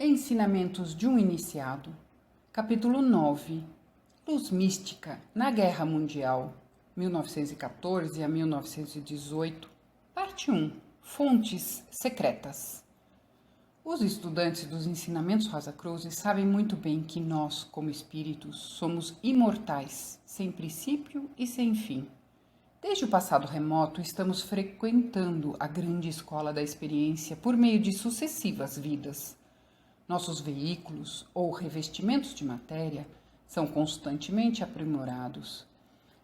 Ensinamentos de um Iniciado, Capítulo 9, Luz Mística na Guerra Mundial, 1914 a 1918, Parte 1, Fontes Secretas. Os estudantes dos ensinamentos Rosacrucis sabem muito bem que nós, como espíritos, somos imortais, sem princípio e sem fim. Desde o passado remoto, estamos frequentando a grande escola da experiência por meio de sucessivas vidas. Nossos veículos ou revestimentos de matéria são constantemente aprimorados.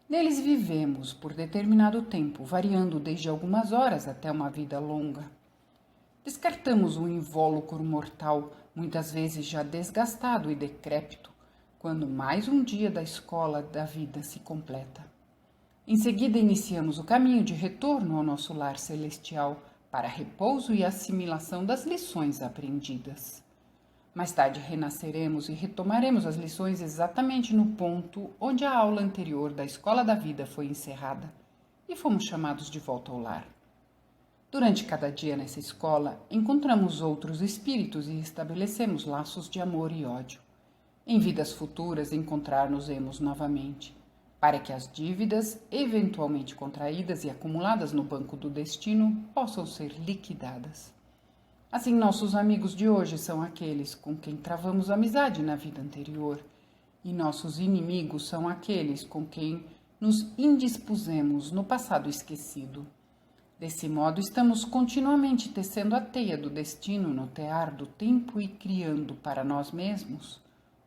Neles vivemos por determinado tempo, variando desde algumas horas até uma vida longa. Descartamos o invólucro mortal, muitas vezes já desgastado e decrépito, quando mais um dia da escola da vida se completa. Em seguida, iniciamos o caminho de retorno ao nosso lar celestial para repouso e assimilação das lições aprendidas. Mais tarde renasceremos e retomaremos as lições exatamente no ponto onde a aula anterior da Escola da Vida foi encerrada e fomos chamados de volta ao lar. Durante cada dia nessa escola, encontramos outros espíritos e estabelecemos laços de amor e ódio. Em vidas futuras, encontrar-nos-emos novamente, para que as dívidas, eventualmente contraídas e acumuladas no banco do destino, possam ser liquidadas. Assim, nossos amigos de hoje são aqueles com quem travamos amizade na vida anterior, e nossos inimigos são aqueles com quem nos indispusemos no passado esquecido. Desse modo, estamos continuamente tecendo a teia do destino no tear do tempo e criando para nós mesmos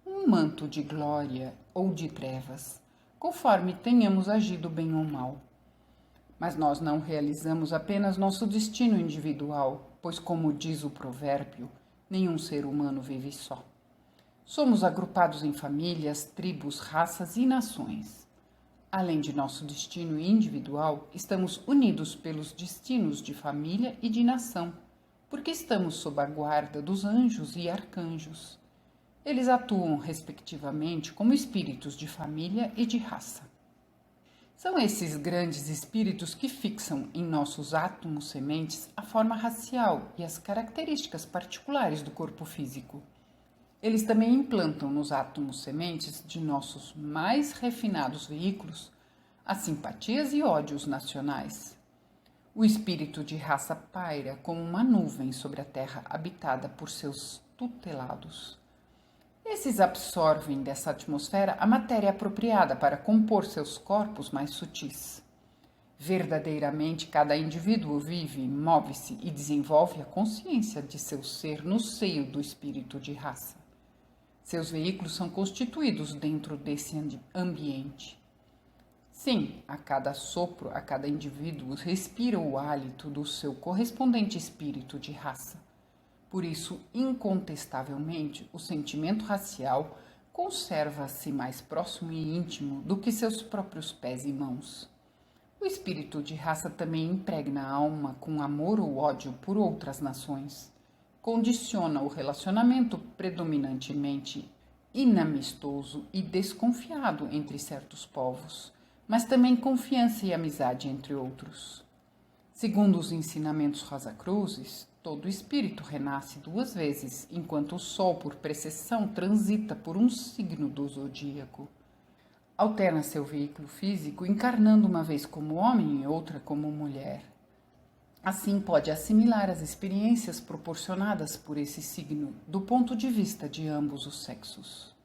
um manto de glória ou de trevas, conforme tenhamos agido bem ou mal. Mas nós não realizamos apenas nosso destino individual, pois, como diz o provérbio, nenhum ser humano vive só. Somos agrupados em famílias, tribos, raças e nações. Além de nosso destino individual, estamos unidos pelos destinos de família e de nação, porque estamos sob a guarda dos anjos e arcanjos. Eles atuam, respectivamente, como espíritos de família e de raça. São esses grandes espíritos que fixam em nossos átomos sementes a forma racial e as características particulares do corpo físico. Eles também implantam nos átomos sementes de nossos mais refinados veículos as simpatias e ódios nacionais. O espírito de raça paira como uma nuvem sobre a terra habitada por seus tutelados. Esses absorvem dessa atmosfera a matéria apropriada para compor seus corpos mais sutis. Verdadeiramente, cada indivíduo vive, move-se e desenvolve a consciência de seu ser no seio do espírito de raça. Seus veículos são constituídos dentro desse ambiente. Sim, a cada sopro, a cada indivíduo respira o hálito do seu correspondente espírito de raça. Por isso, incontestavelmente, o sentimento racial conserva-se mais próximo e íntimo do que seus próprios pés e mãos. O espírito de raça também impregna a alma com amor ou ódio por outras nações. Condiciona o relacionamento predominantemente inamistoso e desconfiado entre certos povos, mas também confiança e amizade entre outros. Segundo os ensinamentos Rosacrucis, todo espírito renasce 2 vezes, enquanto o Sol, por precessão, transita por um signo do zodíaco. Alterna seu veículo físico, encarnando uma vez como homem e outra como mulher. Assim, pode assimilar as experiências proporcionadas por esse signo do ponto de vista de ambos os sexos.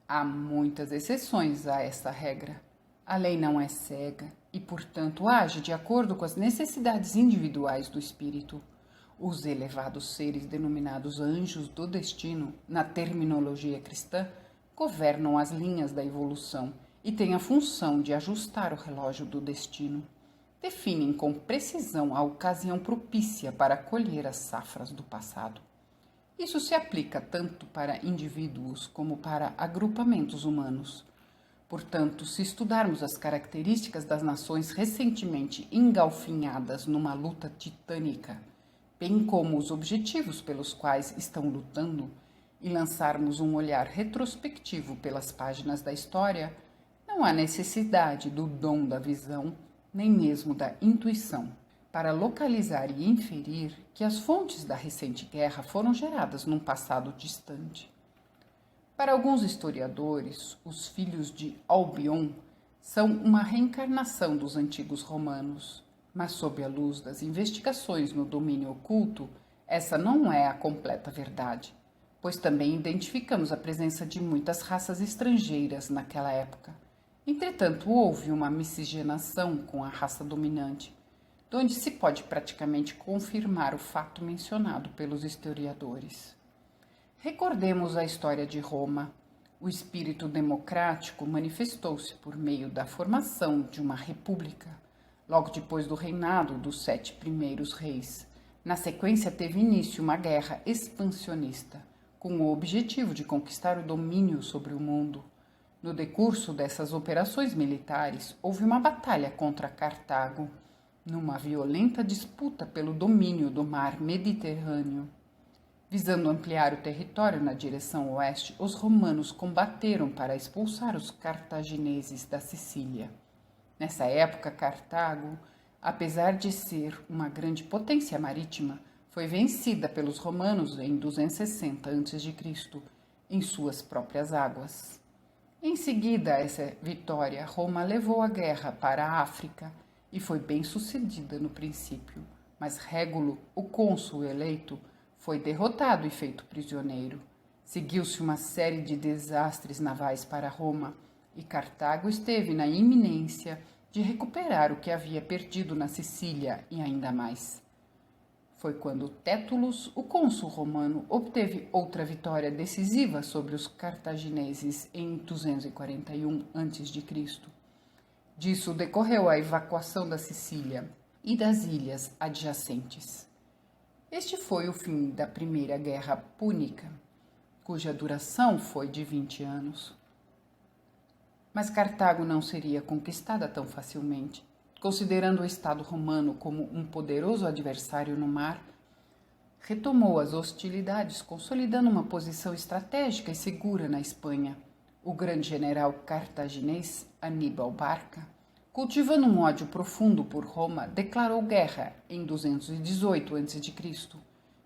Há muitas exceções a esta regra. A lei não é cega e, portanto, age de acordo com as necessidades individuais do espírito. Os elevados seres denominados anjos do destino, na terminologia cristã, governam as linhas da evolução e têm a função de ajustar o relógio do destino. Definem com precisão a ocasião propícia para colher as safras do passado. Isso se aplica tanto para indivíduos como para agrupamentos humanos. Portanto, se estudarmos as características das nações recentemente engalfinhadas numa luta titânica, bem como os objetivos pelos quais estão lutando, e lançarmos um olhar retrospectivo pelas páginas da história, não há necessidade do dom da visão, nem mesmo da intuição, para localizar e inferir que as fontes da recente guerra foram geradas num passado distante. Para alguns historiadores, os filhos de Albion são uma reencarnação dos antigos romanos, mas sob a luz das investigações no domínio oculto, essa não é a completa verdade, pois também identificamos a presença de muitas raças estrangeiras naquela época. Entretanto, houve uma miscigenação com a raça dominante, donde se pode praticamente confirmar o fato mencionado pelos historiadores. Recordemos a história de Roma. O espírito democrático manifestou-se por meio da formação de uma república, logo depois do reinado dos 7 primeiros reis. Na sequência, teve início uma guerra expansionista, com o objetivo de conquistar o domínio sobre o mundo. No decurso dessas operações militares, houve uma batalha contra Cartago, numa violenta disputa pelo domínio do mar Mediterrâneo. Visando ampliar o território na direção oeste, os romanos combateram para expulsar os cartagineses da Sicília. Nessa época, Cartago, apesar de ser uma grande potência marítima, foi vencida pelos romanos em 260 a.C., em suas próprias águas. Em seguida a essa vitória, Roma levou a guerra para a África e foi bem sucedida no princípio, mas Régulo, o cônsul eleito, foi derrotado e feito prisioneiro. Seguiu-se uma série de desastres navais para Roma e Cartago esteve na iminência de recuperar o que havia perdido na Sicília e ainda mais. Foi quando Tétulus, o cônsul romano, obteve outra vitória decisiva sobre os cartagineses em 241 a.C. Disso decorreu a evacuação da Sicília e das ilhas adjacentes. Este foi o fim da Primeira Guerra Púnica, cuja duração foi de 20 anos. Mas Cartago não seria conquistada tão facilmente. Considerando o Estado romano como um poderoso adversário no mar, retomou as hostilidades, consolidando uma posição estratégica e segura na Espanha. O grande general cartaginês Aníbal Barca, cultivando um ódio profundo por Roma, declarou guerra em 218 a.C.,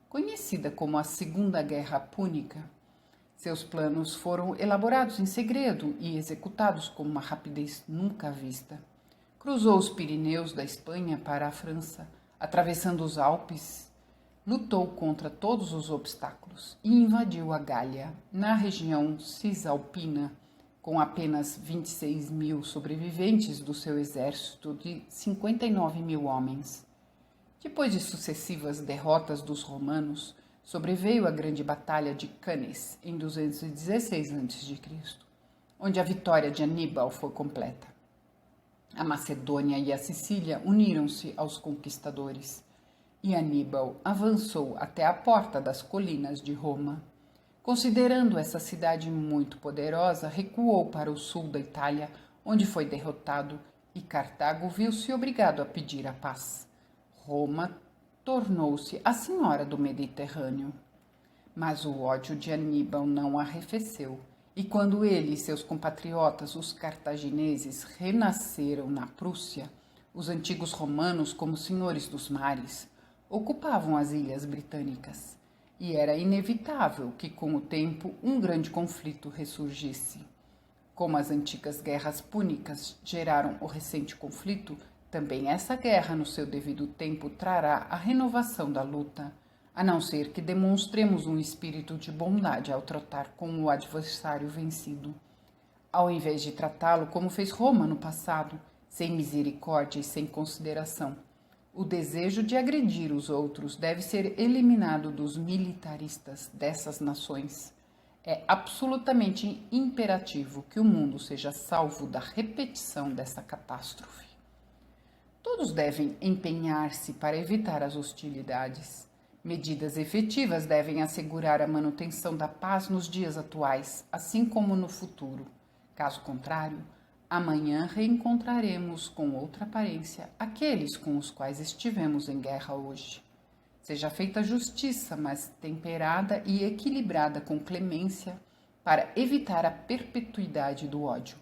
conhecida como a Segunda Guerra Púnica. Seus planos foram elaborados em segredo e executados com uma rapidez nunca vista. Cruzou os Pirineus da Espanha para a França, atravessando os Alpes, lutou contra todos os obstáculos e invadiu a Gália, na região cisalpina, com apenas 26 mil sobreviventes do seu exército de 59 mil homens. Depois de sucessivas derrotas dos romanos, sobreveio a grande batalha de Cannes, em 216 a.C., onde a vitória de Aníbal foi completa. A Macedônia e a Sicília uniram-se aos conquistadores, e Aníbal avançou até a porta das colinas de Roma. Considerando essa cidade muito poderosa, recuou para o sul da Itália, onde foi derrotado, e Cartago viu-se obrigado a pedir a paz. Roma tornou-se a senhora do Mediterrâneo. Mas o ódio de Aníbal não arrefeceu, e quando ele e seus compatriotas, os cartagineses, renasceram na Prússia, os antigos romanos, como senhores dos mares, ocupavam as ilhas britânicas, e era inevitável que, com o tempo, um grande conflito ressurgisse. Como as antigas guerras púnicas geraram o recente conflito, também essa guerra, no seu devido tempo, trará a renovação da luta, a não ser que demonstremos um espírito de bondade ao tratar com o adversário vencido, ao invés de tratá-lo como fez Roma no passado, sem misericórdia e sem consideração. O desejo de agredir os outros deve ser eliminado dos militaristas dessas nações. É absolutamente imperativo que o mundo seja salvo da repetição dessa catástrofe. Todos devem empenhar-se para evitar as hostilidades. Medidas efetivas devem assegurar a manutenção da paz nos dias atuais, assim como no futuro. Caso contrário, amanhã reencontraremos com outra aparência aqueles com os quais estivemos em guerra hoje. Seja feita justiça, mas temperada e equilibrada com clemência, para evitar a perpetuidade do ódio.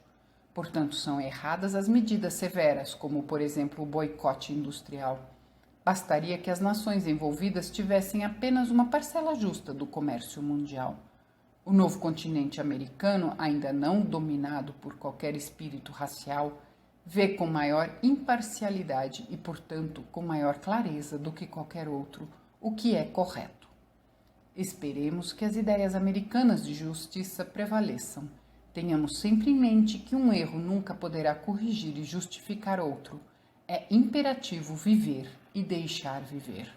Portanto, são erradas as medidas severas, como, por exemplo, o boicote industrial. Bastaria que as nações envolvidas tivessem apenas uma parcela justa do comércio mundial. O novo continente americano, ainda não dominado por qualquer espírito racial, vê com maior imparcialidade e, portanto, com maior clareza do que qualquer outro o que é correto. Esperemos que as ideias americanas de justiça prevaleçam. Tenhamos sempre em mente que um erro nunca poderá corrigir e justificar outro. É imperativo viver e deixar viver.